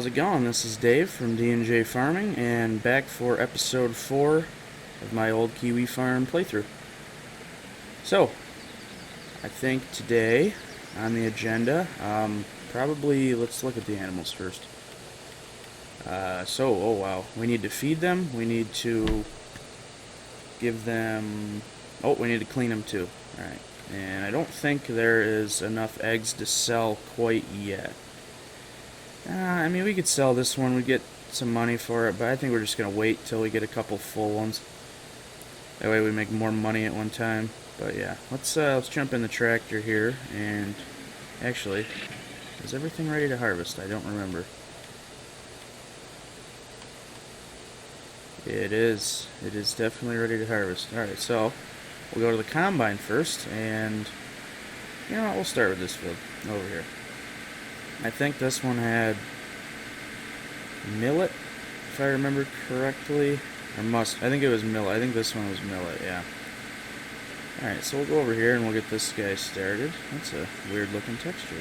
how's it going? This is Dave from D&J Farming, and back for episode 4 of my Old Kiwi Farm playthrough. So, I think today on the agenda, probably let's look at the animals first. Oh wow, we need to feed them, we need to give them, we need to clean them too. Alright, and I don't think there is enough eggs to sell quite yet. I mean, we could sell this one, we'd get some money for it, but I think we're just going to wait till we get a couple full ones. That way we make more money at one time. But yeah, let's jump in the tractor here, and actually, is everything ready to harvest? I don't remember. It is definitely ready to harvest. Alright, so we'll go to the combine first, and you know what, we'll start with this field over here. I think this one had millet, if I remember correctly. I think it was millet. I think this one was millet, yeah. Alright, so we'll go over here and we'll get this guy started. That's a weird looking texture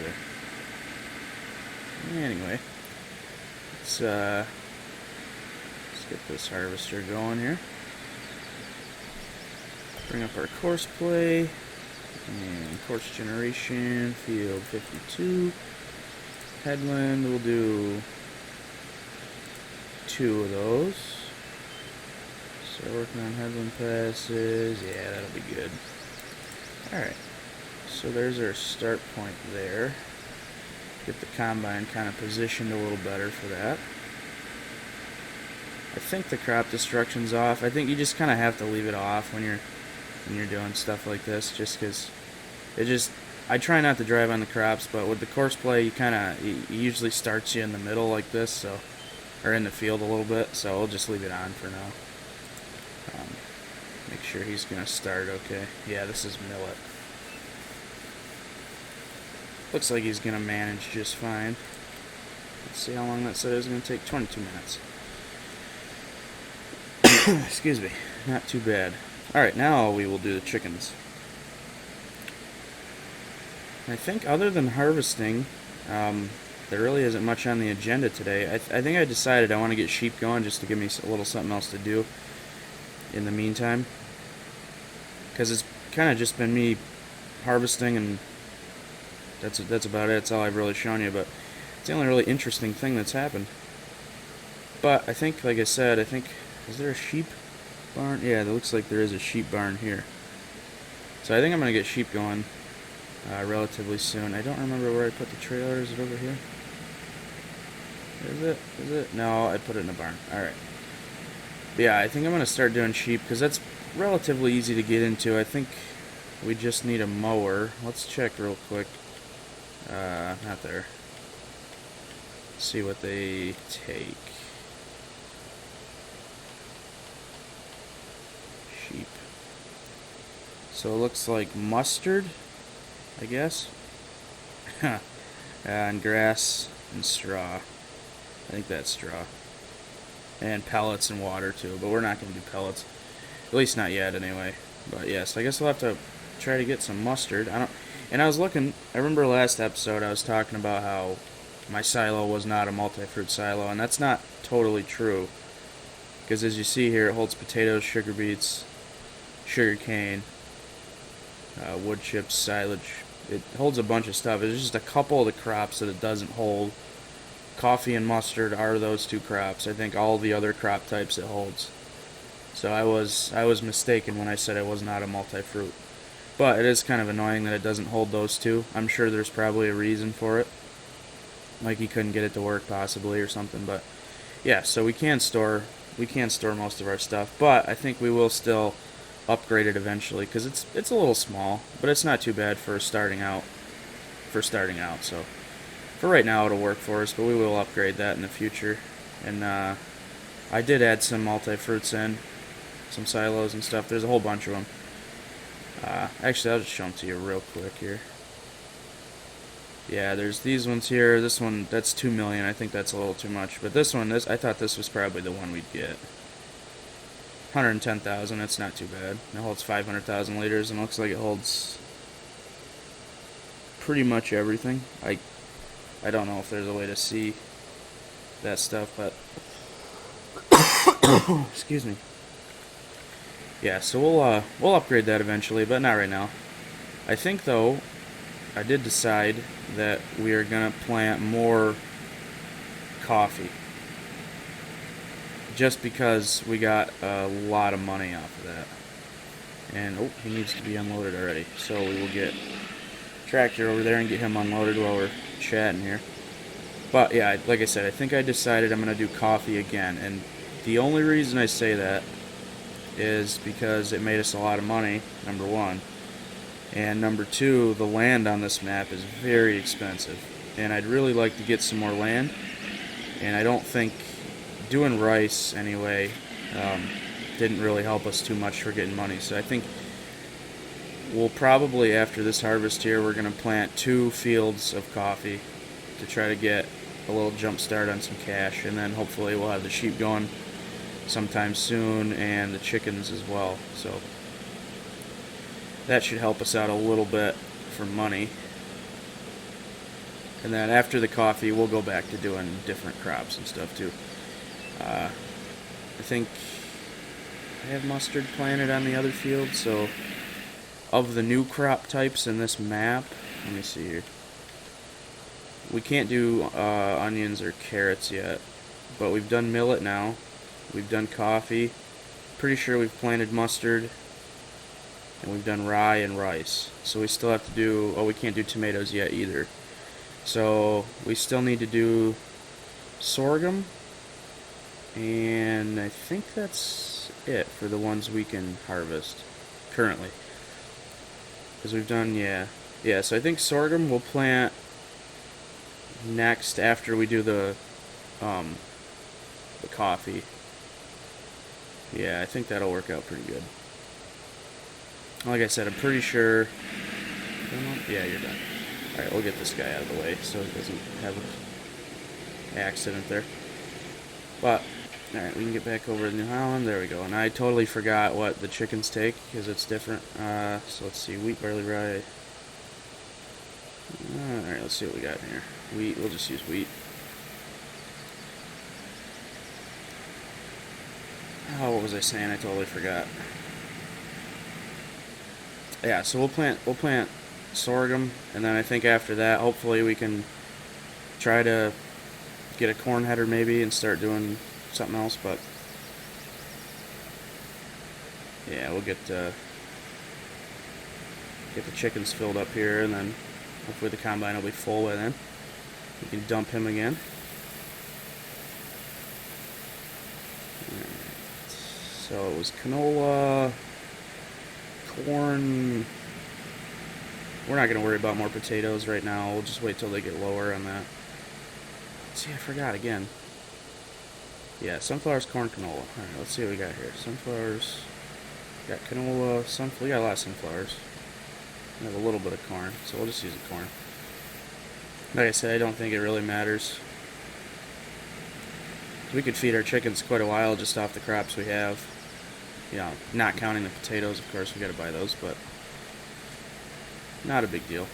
there. Anyway, let's get this harvester going here. Bring up our course play. And course generation, field 52. Headland, we'll do 2 of those. Start working on headland passes. Yeah, that'll be good. Alright, so there's our start point there. Get the combine kind of positioned a little better for that. I think the crop destruction's off. I think you just kind of have to leave it off when you're doing stuff like this, just because I try not to drive on the crops, but with the course play, it usually starts you in the middle like this, so, or in the field a little bit, so we'll just leave it on for now. Make sure he's going to start okay. Yeah, this is millet. Looks like he's going to manage just fine. Let's see how long that said it was going to take. 22 minutes. Excuse me. Not too bad. Alright, now we will do the chickens. I think other than harvesting, there really isn't much on the agenda today. I think I decided I want to get sheep going just to give me a little something else to do in the meantime. Because it's kind of just been me harvesting, and that's about it. That's all I've really shown you, but it's the only really interesting thing that's happened. But I think, like I said, is there a sheep barn? Yeah, it looks like there is a sheep barn here. So I think I'm going to get sheep going relatively soon. I don't remember where I put the trailer. Is it over here? Is it? No, I put it in a barn. Alright. Yeah, I think I'm going to start doing sheep because that's relatively easy to get into. I think we just need a mower. Let's check real quick. Not there. See what they take. Sheep. So it looks like mustard, I guess. And grass and straw. I think that's straw. And pellets and water too, but we're not going to do pellets. At least not yet anyway. But yes, I guess I'll have to try to get some mustard. I was looking, I remember last episode I was talking about how my silo was not a multi-fruit silo, and that's not totally true. Because as you see here, it holds potatoes, sugar beets, sugar cane, wood chips, silage. It holds a bunch of stuff. There's just a couple of the crops that it doesn't hold. Coffee and mustard are those 2 crops. I think all the other crop types it holds. So I was mistaken when I said it was not a multi-fruit. But it is kind of annoying that it doesn't hold those 2. I'm sure there's probably a reason for it. Like he couldn't get it to work possibly or something, but yeah, so we can store most of our stuff, but I think we will still upgrade it eventually because it's a little small, but it's not too bad for starting out. So for right now it'll work for us, but we will upgrade that in the future. And I did add some multi-fruits in, some silos and stuff. There's a whole bunch of them. Actually, I'll just show them to you real quick here. Yeah, there's these ones here. This one, that's 2 million. I think that's a little too much. But this one, I thought this was probably the one we'd get. 110,000, that's not too bad. It holds 500,000 liters, and looks like it holds pretty much everything. I don't know if there's a way to see that stuff, but excuse me. Yeah, so we'll upgrade that eventually, but not right now. I think though, I did decide that we are gonna plant more coffee, just because we got a lot of money off of that. And oh, he needs to be unloaded already, so we will get tractor over there and get him unloaded while we're chatting here. But yeah, like I said, I think I decided I'm gonna do coffee again, and the only reason I say that is because it made us a lot of money, number one, and number two, the land on this map is very expensive, and I'd really like to get some more land, and I don't think doing rice anyway didn't really help us too much for getting money. So I think we'll probably, after this harvest here, we're going to plant 2 fields of coffee to try to get a little jump start on some cash, and then hopefully we'll have the sheep going sometime soon and the chickens as well. So that should help us out a little bit for money. And then after the coffee, we'll go back to doing different crops and stuff too. I think I have mustard planted on the other field, so of the new crop types in this map, let me see here. We can't do onions or carrots yet, but we've done millet now. We've done coffee. Pretty sure we've planted mustard, and we've done rye and rice. So we still have to do, oh, we can't do tomatoes yet either. So we still need to do sorghum, and I think that's it for the ones we can harvest currently. Because we've done, yeah, so I think sorghum we'll plant next after we do the coffee. Yeah, I think that'll work out pretty good. Like I said, I'm pretty sure. Yeah, you're done. Alright, we'll get this guy out of the way so it doesn't have an accident there. But, alright, we can get back over to New Holland. There we go. And I totally forgot what the chickens take because it's different. So let's see. Wheat, barley, rye. Alright, let's see what we got in here. Wheat, we'll just use wheat. Oh, what was I saying? I totally forgot. Yeah, so we'll plant sorghum, and then I think after that, hopefully we can try to get a corn header maybe and start doing something else. But yeah, we'll get the chickens filled up here, and then hopefully the combine will be full by then. We can dump him again. So it was canola, corn. We're not going to worry about more potatoes right now. We'll just wait till they get lower on that. See, I forgot again. Yeah, sunflowers, corn, canola. Alright, let's see what we got here. Sunflowers. Got canola, sunflower. We got a lot of sunflowers. We have a little bit of corn, so we'll just use the corn. Like I said, I don't think it really matters. We could feed our chickens quite a while just off the crops we have. You know, not counting the potatoes, of course, we gotta buy those, but not a big deal.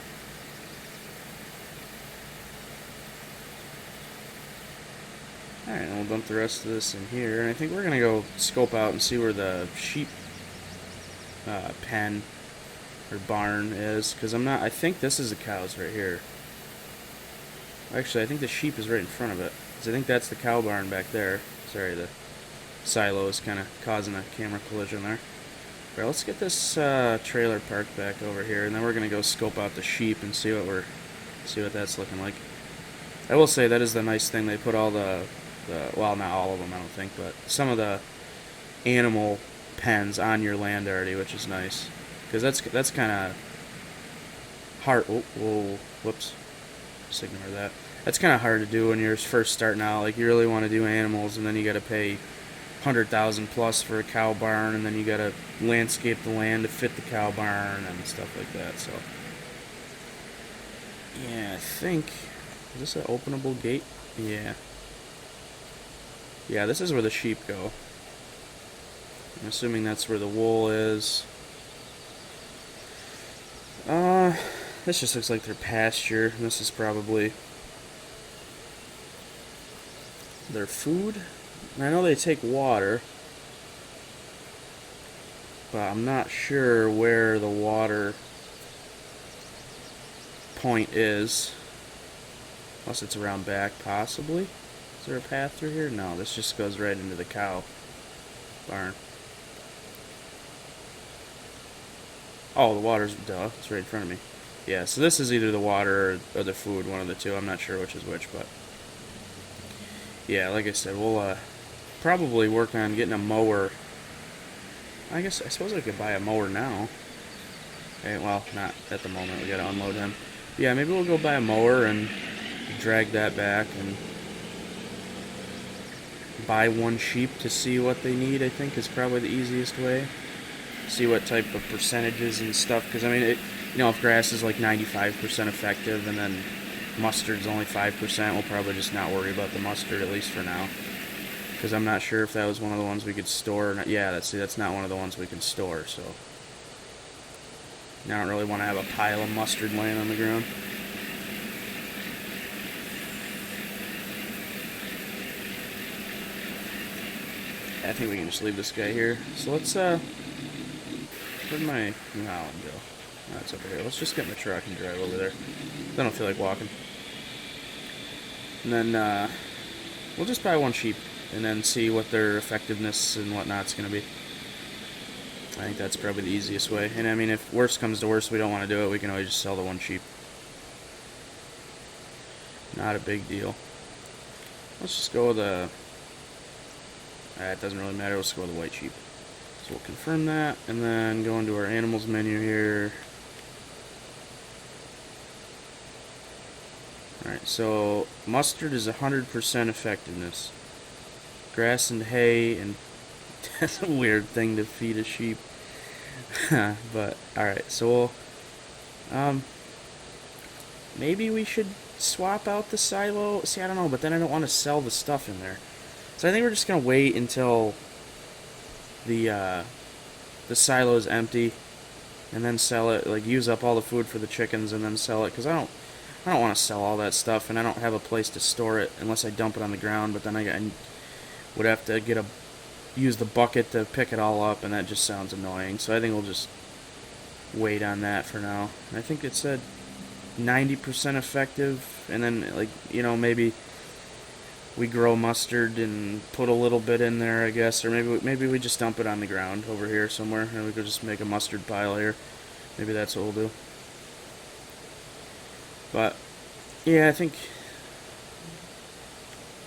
Alright, and we'll dump the rest of this in here, and I think we're gonna go scope out and see where the sheep pen or barn is, because I think this is the cows right here. Actually, I think the sheep is right in front of it, because I think that's the cow barn back there. Sorry, the silo is kind of causing a camera collision there. Alright, let's get this trailer parked back over here, and then we're gonna go scope out the sheep and see what that's looking like. I will say that is the nice thing, they put all the well, not all of them, I don't think, but some of the animal pens on your land already, which is nice, because that's kind of hard. Whoa, whoops, just ignore that. That's kind of hard to do when you're first starting out. Like, you really want to do animals, and then you got to pay 100,000 plus for a cow barn, and then you got to landscape the land to fit the cow barn and stuff like that. So yeah, I think, is this an openable gate? Yeah, this is where the sheep go. I'm assuming that's where the wool is. This just looks like their pasture. This is probably their food. And I know they take water, but I'm not sure where the water point is. Unless it's around back, possibly. Is there a path through here? No, this just goes right into the cow barn. Oh, the water's, duh, it's right in front of me. Yeah, so this is either the water or the food, one of the two. I'm not sure which is which, but yeah, like I said, we'll probably work on getting a mower. I suppose I could buy a mower now. Okay, well, not at the moment. We gotta unload him. Yeah, maybe we'll go buy a mower and drag that back and buy one sheep to see what they need. I think is probably the easiest way. See what type of percentages and stuff, because I mean, if grass is like 95% effective and then mustard's only 5%, we'll probably just not worry about the mustard, at least for now, because I'm not sure if that was one of the ones we could store or not. Yeah, that's not one of the ones we can store, so I don't really want to have a pile of mustard laying on the ground. I think we can just leave this guy here. So let's where'd my Holland go? Oh, it's over here. Let's just get in the truck and drive over there. I don't feel like walking. And then we'll just buy one sheep and then see what their effectiveness and whatnot's going to be. I think that's probably the easiest way. And I mean, if worse comes to worse, we don't want to do it, we can always just sell the one sheep. Not a big deal. Let's just go with a... it doesn't really matter. Let's go with the white sheep. So we'll confirm that, and then go into our animals menu here. Alright, so mustard is 100% effectiveness. Grass and hay, and that's a weird thing to feed a sheep. But, alright, so we'll, maybe we should swap out the silo. See, I don't know, but then I don't want to sell the stuff in there. So I think we're just going to wait until the silo is empty, and then sell it, like use up all the food for the chickens and then sell it, because I don't want to sell all that stuff, and I don't have a place to store it unless I dump it on the ground, but then I would have to use the bucket to pick it all up, and that just sounds annoying. So I think we'll just wait on that for now. I think it said 90% effective, and then maybe we grow mustard and put a little bit in there, I guess, or maybe we just dump it on the ground over here somewhere, and we could just make a mustard pile here. Maybe that's what we'll do. But yeah, I think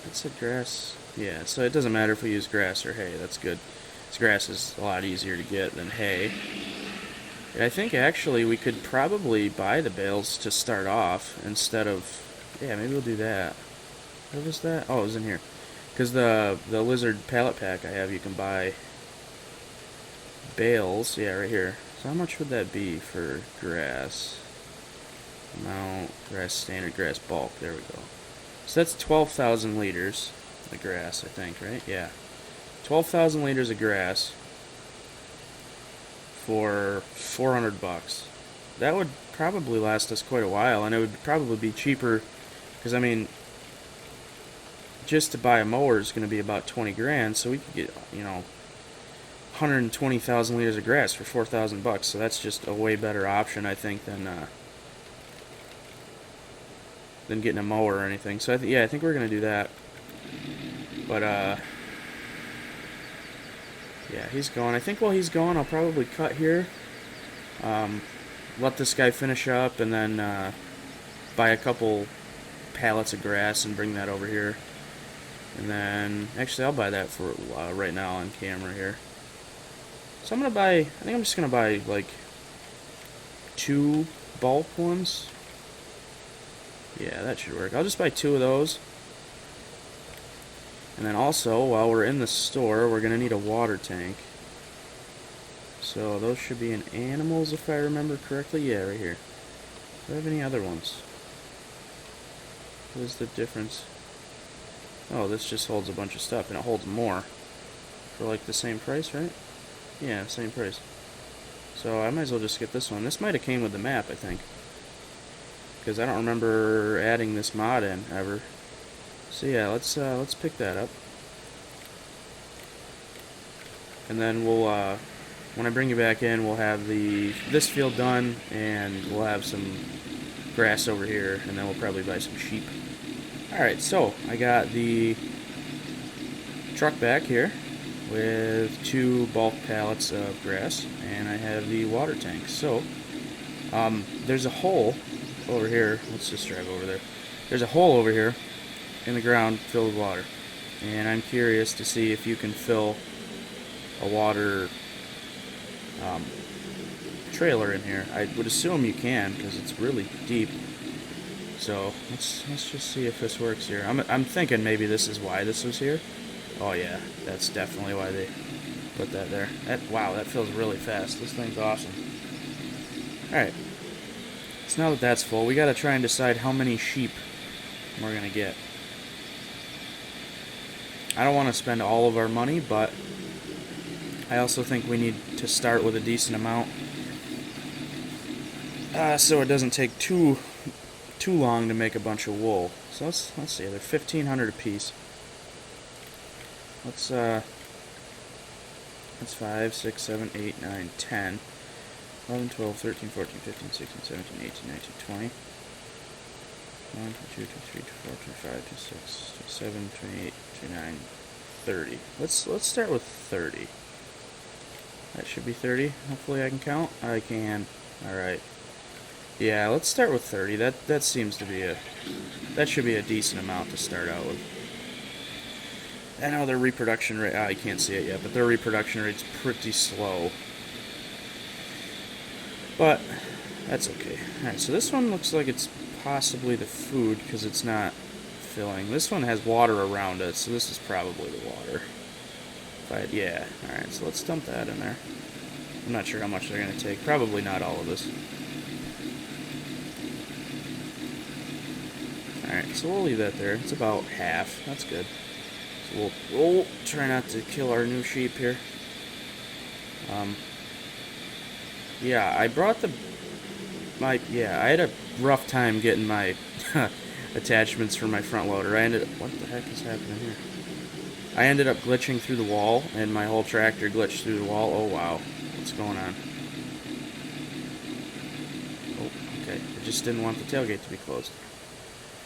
it said grass. Yeah, so it doesn't matter if we use grass or hay. That's good. Because grass is a lot easier to get than hay. I think actually we could probably buy the bales to start off instead of... Yeah, maybe we'll do that. What was that? Oh, it was in here. Because the lizard pallet pack I have, you can buy bales. Yeah, right here. So how much would that be for grass? Amount, grass standard, grass bulk. There we go. So that's 12,000 liters of grass, I think, right? Yeah. 12,000 liters of grass for $400. That would probably last us quite a while, and it would probably be cheaper, because I mean, just to buy a mower is going to be about 20 grand, so we could get 120,000 liters of grass for $4,000. So that's just a way better option, I think, than getting a mower or anything. So I think we're going to do that. But yeah, he's gone. I think while he's gone, I'll probably cut here. Let this guy finish up, and then buy a couple pallets of grass and bring that over here. And then, actually, I'll buy that for right now on camera here. So I think I'm just going to buy, like, 2 bulk ones. Yeah, that should work. I'll just buy 2 of those. And then also, while we're in the store, we're going to need a water tank. So those should be in animals, if I remember correctly. Yeah, right here. Do I have any other ones? What is the difference? Oh, this just holds a bunch of stuff, and it holds more. For like the same price, right? Yeah, same price. So I might as well just get this one. This might have came with the map, I think. Because I don't remember adding this mod in, ever. So yeah, let's pick that up. And then we'll, when I bring you back in, we'll have this field done, and we'll have some grass over here, and then we'll probably buy some sheep. Alright, so I got the truck back here with 2 bulk pallets of grass, and I have the water tank. So, there's a hole over here. Let's just drive over there. There's a hole over here in the ground filled with water, and I'm curious to see if you can fill a water trailer in here. I would assume you can, because it's really deep. So let's just see if this works here. I'm thinking maybe this is why this was here. Oh yeah, that's definitely why they put that there. Wow, that fills really fast. This thing's awesome. Alright, so now that that's full, we gotta try and decide how many sheep we're gonna get. I don't want to spend all of our money, but I also think we need to start with a decent amount, so it doesn't take too long to make a bunch of wool. So let's see, they're 1,500 a piece. That's 5, 6, 7, 8, 9, 10, 11, 12, 13, 14, 15, 16, 17, 18, 19, 20. 1, 2, 3, 4, 5, 6, 7, 28, 29, 30. Let's start with 30. That should be 30. Hopefully I can count. I can. Alright. Yeah, let's start with 30. That seems to be that should be a decent amount to start out with. I know their reproduction rate, I can't see it yet, but their reproduction rate's pretty slow. But that's okay. Alright, so this one looks like it's possibly the food, because it's not filling. This one has water around it, so this is probably the water. But yeah, alright, so let's dump that in there. I'm not sure how much they're going to take. Probably not all of this. Alright, so we'll leave that there. It's about half. That's good. So we'll try not to kill our new sheep here. Yeah, I brought I had a rough time getting my attachments for my front loader. What the heck is happening here? I ended up glitching through the wall, and my whole tractor glitched through the wall. Oh wow, what's going on? Oh, okay, I just didn't want the tailgate to be closed.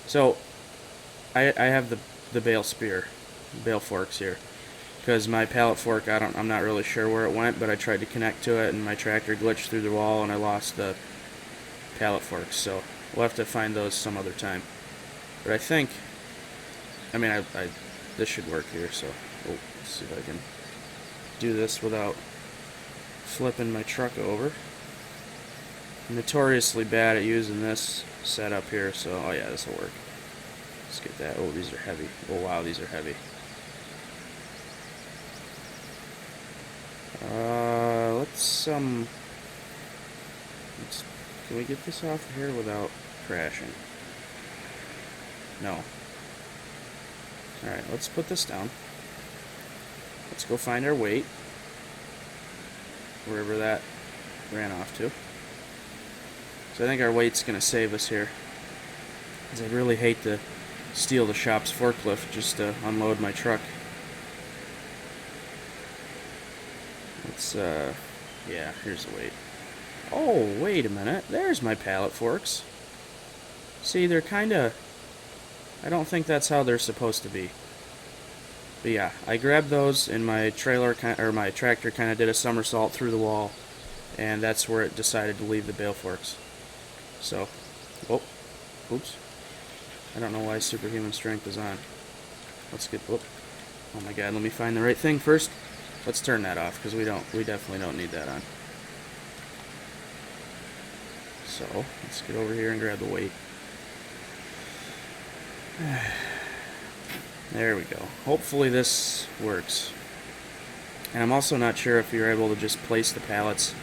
So, I have the bale forks here, because my pallet fork, I'm not really sure where it went, but I tried to connect to it, and my tractor glitched through the wall, and I lost the pallet forks. So we'll have to find those some other time. But I think, this should work here. So let's see if I can do this without flipping my truck over. I'm notoriously bad at using this setup here, so oh yeah, this will work. Let's get that. Oh, these are heavy. Oh wow, these are heavy. Can we get this off of here without crashing? No. Alright, let's put this down. Let's go find our weight, wherever that ran off to. So I think our weight's going to save us here, because I'd really hate to steal the shop's forklift just to unload my truck. Let's, yeah, here's the weight. Oh, wait a minute. There's my pallet forks. See, they're kind of... I don't think that's how they're supposed to be. But yeah, I grabbed those, and my my tractor kind of did a somersault through the wall, and that's where it decided to leave the bale forks. So, oh, oops. I don't know why superhuman strength is on. Let's get, oh my god, let me find the right thing first. Let's turn that off, because we definitely don't need that on. So, let's get over here and grab the weight. There we go. Hopefully this works. And I'm also not sure if you're able to just place the pallets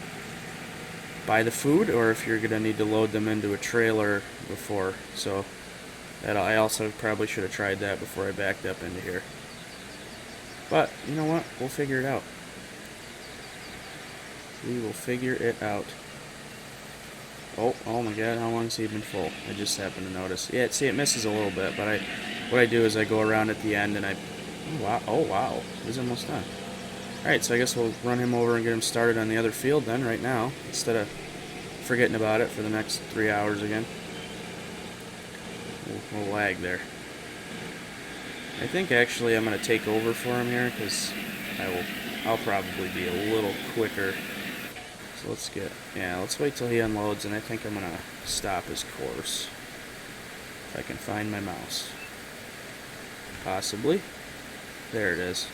by the food, or if you're going to need to load them into a trailer before. So, I also probably should have tried that before I backed up into here. But, you know what? We'll figure it out. We will figure it out. Oh my god, how long has he been full? I just happened to notice. Yeah, see, it misses a little bit, but what I do is I go around at the end and oh wow, he's almost done. Alright, so I guess we'll run him over and get him started on the other field then right now, instead of forgetting about it for the next 3 hours again. We'll lag there. I think actually I'm going to take over for him here, because I'll probably be a little quicker. So let's wait till he unloads, and I think I'm going to stop his course. If I can find my mouse. Possibly. There it is.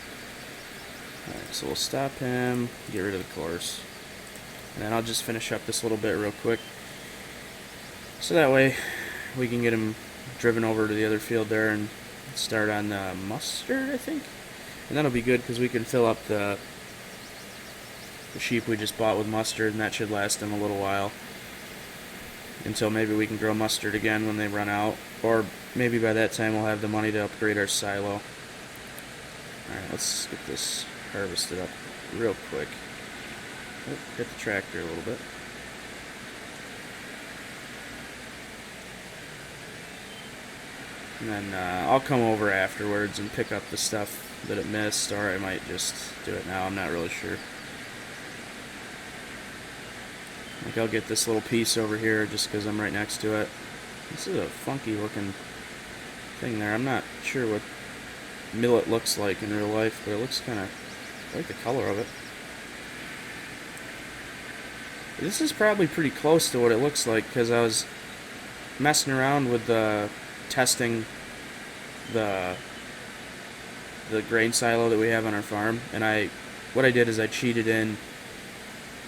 Alright, so we'll stop him, get rid of the course. And then I'll just finish up this little bit real quick. So that way we can get him driven over to the other field there and start on the mustard, I think. And that'll be good because we can fill up the sheep we just bought with mustard, and that should last them a little while. Until maybe we can grow mustard again when they run out. Or maybe by that time we'll have the money to upgrade our silo. Alright, let's get this harvested up real quick. Oh, hit the tractor a little bit. And then I'll come over afterwards and pick up the stuff that it missed, or I might just do it now, I'm not really sure. Like, I'll get this little piece over here just because I'm right next to it. This is a funky looking thing there. I'm not sure what millet looks like in real life, but it looks kind of, I like the color of it. This is probably pretty close to what it looks like, because I was messing around with testing the grain silo that we have on our farm, and what I did is I cheated in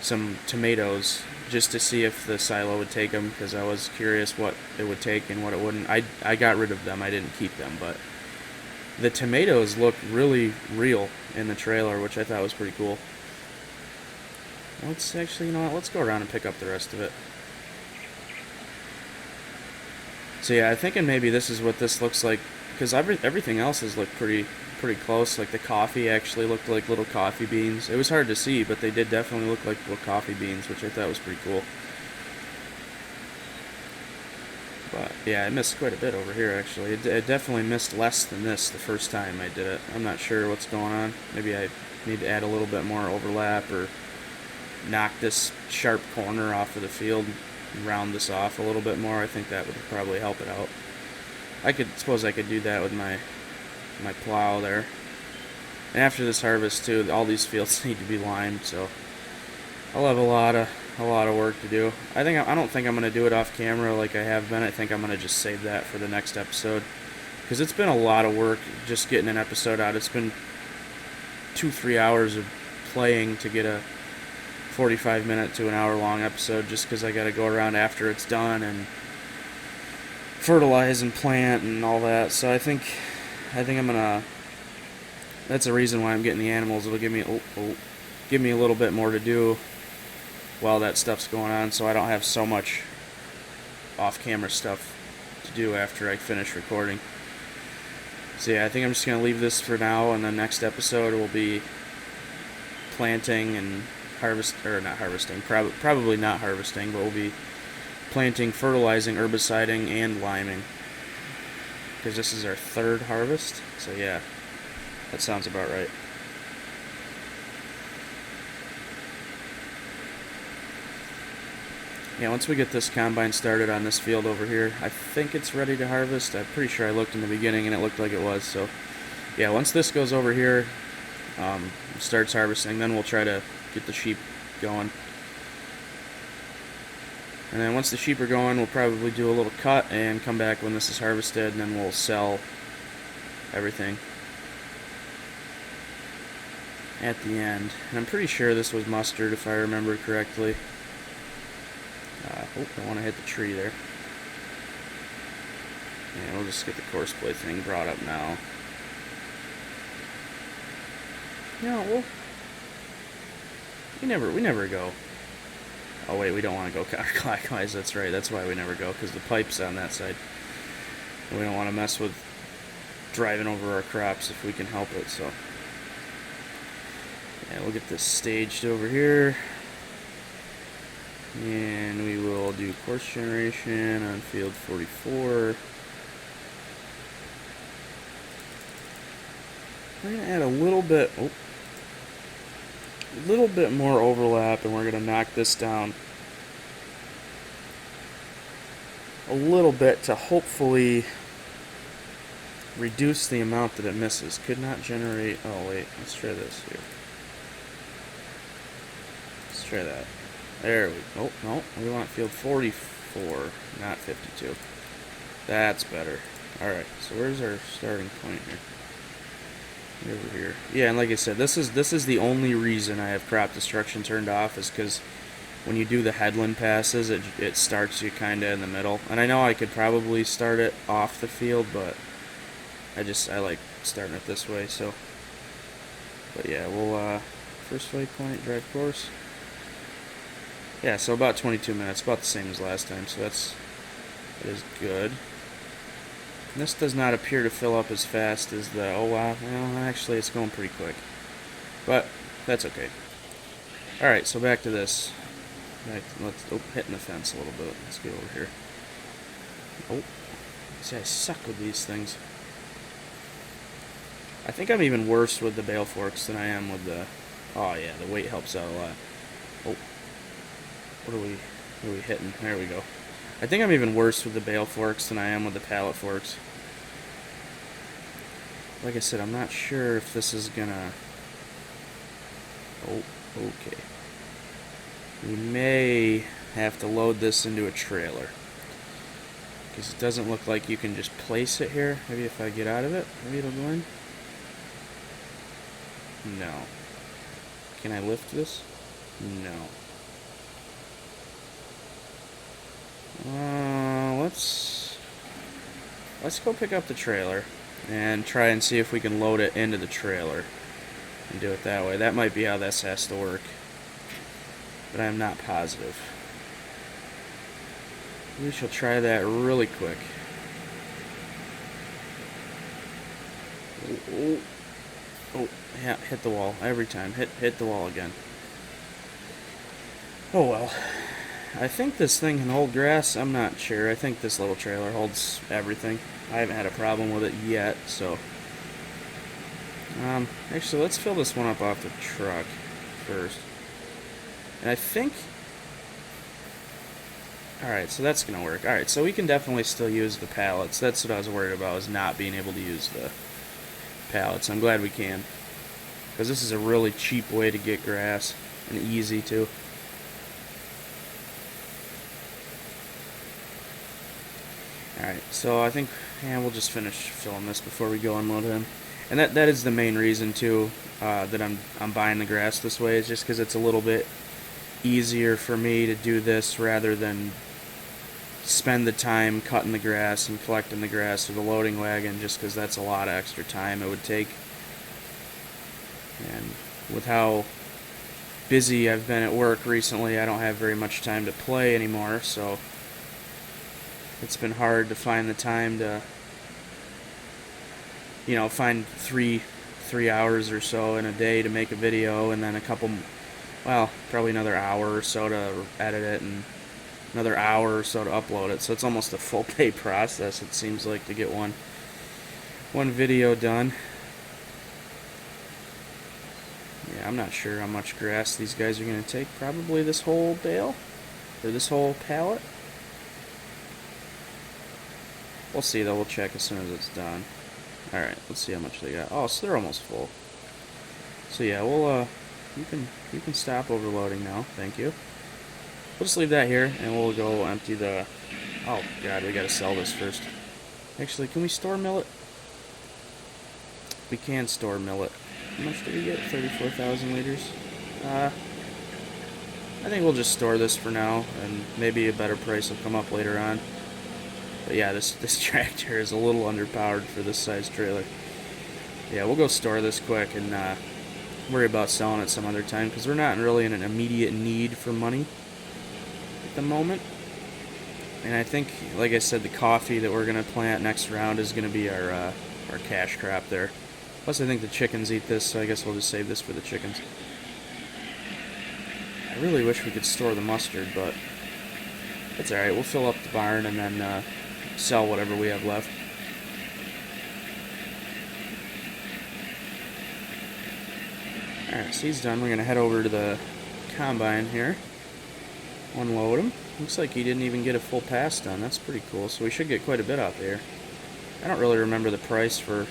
some tomatoes just to see if the silo would take them, because I was curious what it would take and what it wouldn't. I got rid of them, I didn't keep them, but the tomatoes look really real in the trailer, which I thought was pretty cool. Let's actually, you know what, let's go around and pick up the rest of it. So yeah, I'm thinking maybe this is what this looks like, because everything else has looked pretty close. Like the coffee actually looked like little coffee beans. It was hard to see, but they did definitely look like little coffee beans, which I thought was pretty cool. But yeah, I missed quite a bit over here actually. It definitely missed less than this the first time I did it. I'm not sure what's going on. Maybe I need to add a little bit more overlap, or knock this sharp corner off of the field and round this off a little bit more. I think that would probably help it out. I suppose I could do that with my plow there. And after this harvest too, all these fields need to be limed, so I'll have a lot of work to do. I don't think I'm going to do it off camera like I have been. I think I'm going to just save that for the next episode, because it's been a lot of work just getting an episode out. It's been 2-3 hours of playing to get a 45-minute to an hour long episode, just because I got to go around after it's done and fertilize and plant and all that. So I think I'm gonna. That's a reason why I'm getting the animals. It'll give me a little bit more to do while that stuff's going on, so I don't have so much off-camera stuff to do after I finish recording. So yeah, I think I'm just gonna leave this for now, and the next episode will be planting and probably not harvesting, but we'll be planting, fertilizing, herbiciding, and liming, because this is our third harvest. So yeah, that sounds about right. Yeah, once we get this combine started on this field over here, I think it's ready to harvest. I'm pretty sure I looked in the beginning and it looked like it was. So yeah, once this goes over here, starts harvesting, then we'll try to get the sheep going. And then once the sheep are going, we'll probably do a little cut and come back when this is harvested, and then we'll sell everything at the end. And I'm pretty sure this was mustard, if I remember correctly. I want to hit the tree there. Yeah, we'll just get the course play thing brought up now. No, well, we never go. Oh wait, we don't want to go counterclockwise. That's right. That's why we never go, because the pipe's on that side. And we don't want to mess with driving over our crops if we can help it. So yeah, we'll get this staged over here, and we will do course generation on field 44. we're gonna add a little bit more overlap, and we're gonna knock this down a little bit to hopefully reduce the amount that it misses. Could not generate. Oh wait, let's try this here. Let's try that. There we go. Oh no, we want field 44, not 52. That's better. All right, so where's our starting point here? Over here. Yeah, and like I said, this is the only reason I have crop destruction turned off, is because when you do the headland passes, it starts you kind of in the middle. And I know I could probably start it off the field, but I like starting it this way. So, but yeah, we'll first waypoint, drive course. Yeah, so about 22 minutes, about the same as last time. So that is good. And this does not appear to fill up as fast as the, oh wow, well actually it's going pretty quick. But that's okay. Alright, so back to this. Let's hitting the fence a little bit. Let's get over here. Oh, see, I suck with these things. I think I'm even worse with the bale forks than I am with the, oh yeah, the weight helps out a lot. Oh, what are we hitting? There we go. I think I'm even worse with the bale forks than I am with the pallet forks. Like I said, I'm not sure if this is gonna... Oh, okay. We may have to load this into a trailer, because it doesn't look like you can just place it here. Maybe if I get out of it, maybe it'll go in. No. Can I lift this? No. Let's go pick up the trailer and try and see if we can load it into the trailer and do it that way. That might be how this has to work, but I'm not positive. We shall try that really quick. Oh, yeah, hit the wall every time. Hit the wall again. Oh well. I think this thing can hold grass. I'm not sure. I think this little trailer holds everything. I haven't had a problem with it yet, so. Actually, let's fill this one up off the truck first. And I think... Alright, so that's going to work. Alright, so we can definitely still use the pallets. That's what I was worried about, was not being able to use the pallets. I'm glad we can, because this is a really cheap way to get grass, and easy too. Alright, so I think we'll just finish filling this before we go unload him. And that is the main reason too, that I'm buying the grass this way, is just because it's a little bit easier for me to do this rather than spend the time cutting the grass and collecting the grass with a loading wagon, just because that's a lot of extra time it would take. And with how busy I've been at work recently, I don't have very much time to play anymore, so it's been hard to find the time to, you know, find three hours or so in a day to make a video, and then a couple, well, probably another hour or so to edit it, and another hour or so to upload it. So it's almost a full day process, it seems like, to get one video done. Yeah, I'm not sure how much grass these guys are going to take. Probably this whole bale, or this whole pallet. We'll see though, we'll check as soon as it's done. Alright, let's see how much they got. Oh, so they're almost full. So yeah, we'll you can stop overloading now, thank you. We'll just leave that here and we'll go empty the, oh god, we gotta sell this first. Actually, can we store millet? We can store millet. How much did we get? 34,000 liters. I think we'll just store this for now, and maybe a better price will come up later on. But yeah, this tractor is a little underpowered for this size trailer. Yeah, we'll go store this quick and worry about selling it some other time, because we're not really in an immediate need for money at the moment. And I think, like I said, the coffee that we're going to plant next round is going to be our cash crop there. Plus, I think the chickens eat this, so I guess we'll just save this for the chickens. I really wish we could store the mustard, but it's alright. We'll fill up the barn and then sell whatever we have left. Alright, so he's done. We're going to head over to the combine here. Unload him. Looks like he didn't even get a full pass done. That's pretty cool. So we should get quite a bit out there. I don't really remember the price for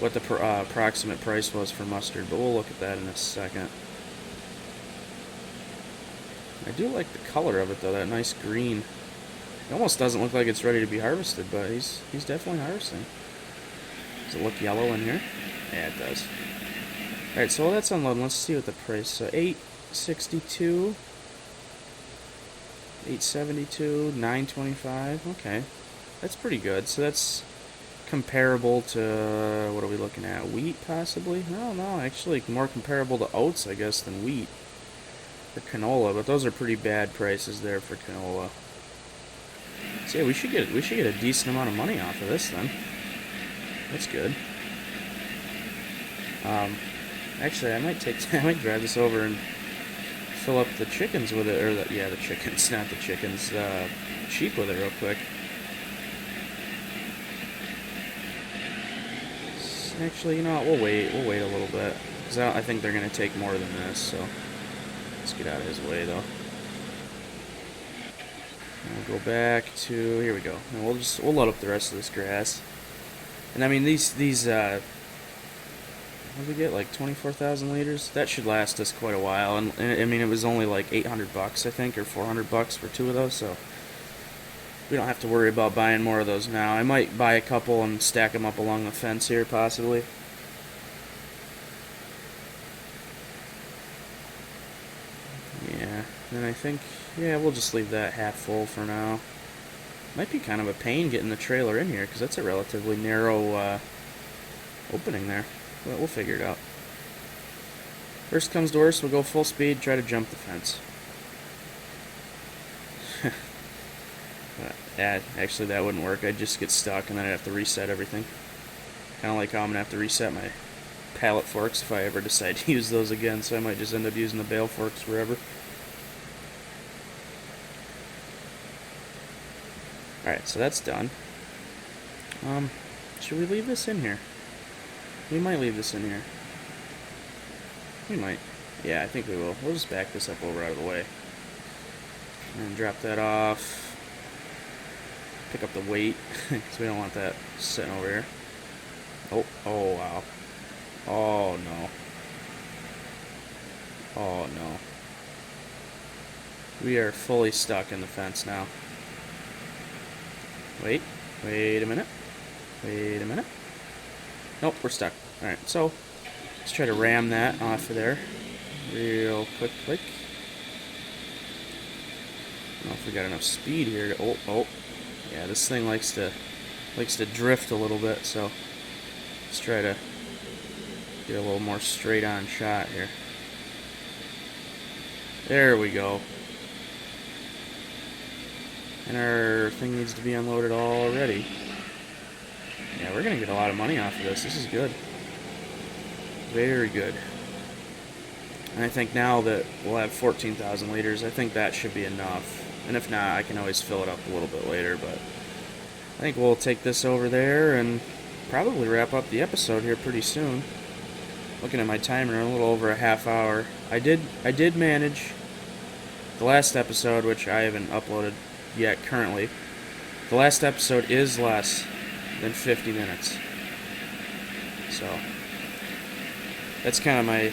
what the approximate price was for mustard, but we'll look at that in a second. I do like the color of it though, that nice green. It almost doesn't look like it's ready to be harvested, but he's definitely harvesting. Does it look yellow in here? Yeah, it does. Alright, so while that's unloading, let's see what the price. So $8.62, $8.72, $9.25. Okay, that's pretty good. So that's comparable to, what are we looking at? Wheat, possibly? No, actually more comparable to oats, I guess, than wheat. For canola, but those are pretty bad prices there for canola. So yeah, we should get a decent amount of money off of this then. That's good. Actually, I might drive this over and fill up the chickens with it, or the chickens, not the chickens, sheep with it real quick. Actually, you know what? We'll wait a little bit, because I think they're gonna take more than this. So let's get out of his way though. And we'll go back to, here we go. And we'll load up the rest of this grass. And I mean these what did we get, like 24,000 liters? That should last us quite a while. And I mean, it was only like $800, I think, or $400 for 2 of those, so we don't have to worry about buying more of those now. I might buy a couple and stack them up along the fence here, possibly. Yeah, and I think, yeah, we'll just leave that half full for now. Might be kind of a pain getting the trailer in here, because that's a relatively narrow opening there. But we'll figure it out. Worst comes to worst, we'll go full speed, try to jump the fence. Yeah, actually that wouldn't work. I'd just get stuck and then I'd have to reset everything. Kind of like how I'm going to have to reset my pallet forks if I ever decide to use those again, so I might just end up using the bale forks forever. Alright, so that's done. Should we leave this in here? We might leave this in here. We might. Yeah, I think we will. We'll just back this up over out of the way. And drop that off. Pick up the weight, because we don't want that sitting over here. Oh wow. Oh no. Oh no. We are fully stuck in the fence now. Wait a minute. Nope, we're stuck. Alright, so let's try to ram that off of there real quick. I don't know if we got enough speed here to, oh. Yeah, this thing likes to drift a little bit, so let's try to get a little more straight on shot here. There we go. And our thing needs to be unloaded already. Yeah, we're going to get a lot of money off of this. This is good. Very good. And I think now that we'll have 14,000 liters, I think that should be enough. And if not, I can always fill it up a little bit later. But I think we'll take this over there and probably wrap up the episode here pretty soon. Looking at my timer, a little over a half hour. I did manage the last episode, which I haven't uploaded yet currently. The last episode is less than 50 minutes. So that's kind of my,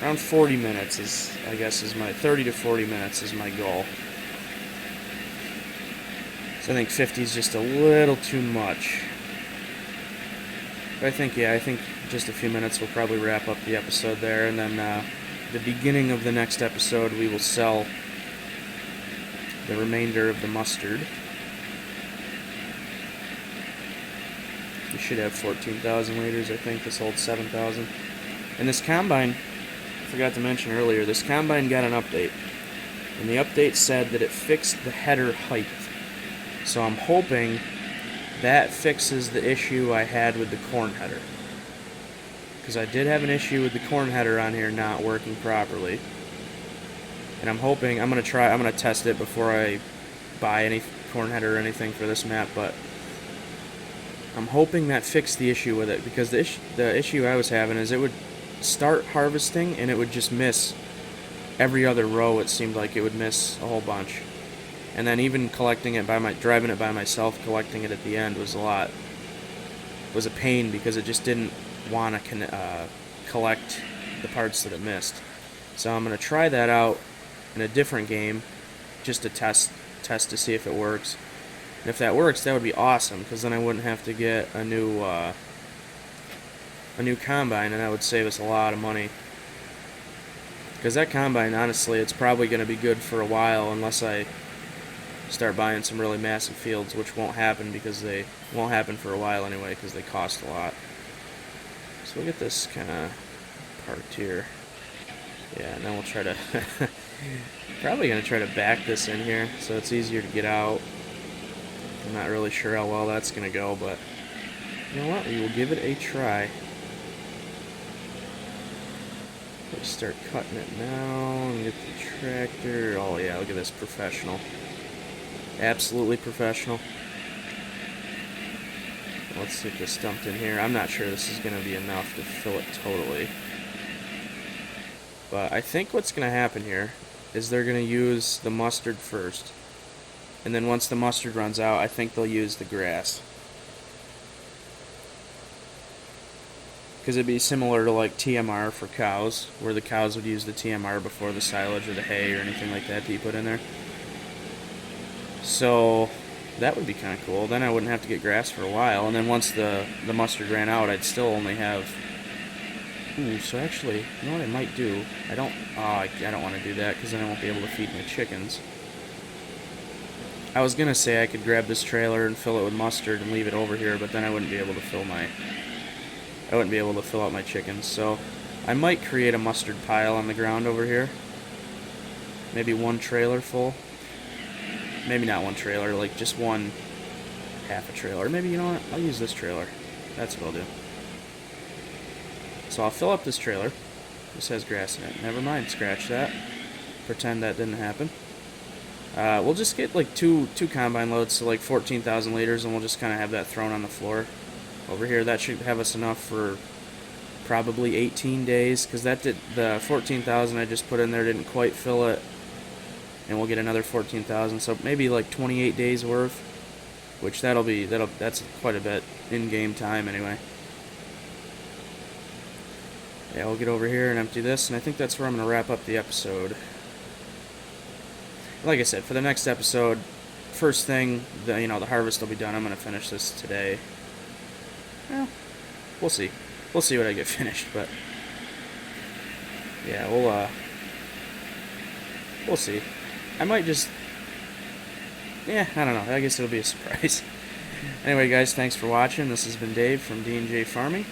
around 40 minutes is, I guess, is my, 30 to 40 minutes is my goal. So I think 50 is just a little too much. But I think just a few minutes we'll probably wrap up the episode there, and then the beginning of the next episode we will sell the remainder of the mustard. We should have 14,000 liters. I think this holds 7,000. And this combine, I forgot to mention earlier, this combine got an update. And the update said that it fixed the header height. So I'm hoping that fixes the issue I had with the corn header. Because I did have an issue with the corn header on here not working properly. And I'm hoping, I'm going to test it before I buy any corn header or anything for this map, but I'm hoping that fixed the issue with it, because the issue I was having is it would start harvesting and it would just miss every other row. It seemed like it would miss a whole bunch. And then even collecting it driving it by myself, collecting it at the end was a pain because it just didn't want to collect the parts that it missed. So I'm going to try that out in a different game just to test to see if it works. And if that works, that would be awesome because then I wouldn't have to get a new combine, and that would save us a lot of money. Because that combine, honestly, it's probably going to be good for a while unless I start buying some really massive fields, which won't happen because they won't happen for a while anyway because they cost a lot. So we'll get this kind of parked here. Yeah, and then we'll try to probably going to try to back this in here so it's easier to get out. I'm not really sure how well that's going to go, but you know what? We will give it a try. Let's start cutting it now and get the tractor. Oh yeah, look at this, professional. Absolutely professional. Let's get this dumped in here. I'm not sure this is going to be enough to fill it totally. But I think what's going to happen here is they're going to use the mustard first. And then once the mustard runs out, I think they'll use the grass. Because it'd be similar to like TMR for cows, where the cows would use the TMR before the silage or the hay or anything like that you put in there. So that would be kind of cool. Then I wouldn't have to get grass for a while. And then once the mustard ran out, I'd still only have... Ooh, so actually, you know what I might do? I don't want to do that because then I won't be able to feed my chickens. I was going to say I could grab this trailer and fill it with mustard and leave it over here, but then I wouldn't be able to fill out my chickens. So I might create a mustard pile on the ground over here. Maybe one trailer full. Maybe not one trailer, like just one half a trailer. Maybe, you know what, I'll use this trailer. That's what I'll do. So I'll fill up this trailer. This has grass in it. Never mind, scratch that. Pretend that didn't happen. We'll just get like two combine loads, so like 14,000 liters, and we'll just kind of have that thrown on the floor over here. That should have us enough for probably 18 days, because the 14,000 I just put in there didn't quite fill it, and we'll get another 14,000, so maybe like 28 days worth, which that's quite a bit in game time anyway. Yeah, we'll get over here and empty this, and I think that's where I'm going to wrap up the episode. Like I said, for the next episode, first thing, the harvest will be done. I'm going to finish this today. Well, we'll see. We'll see what I get finished, but yeah, we'll see. I might just, I don't know. I guess it'll be a surprise. Anyway, guys, thanks for watching. This has been Dave from D&J Farming.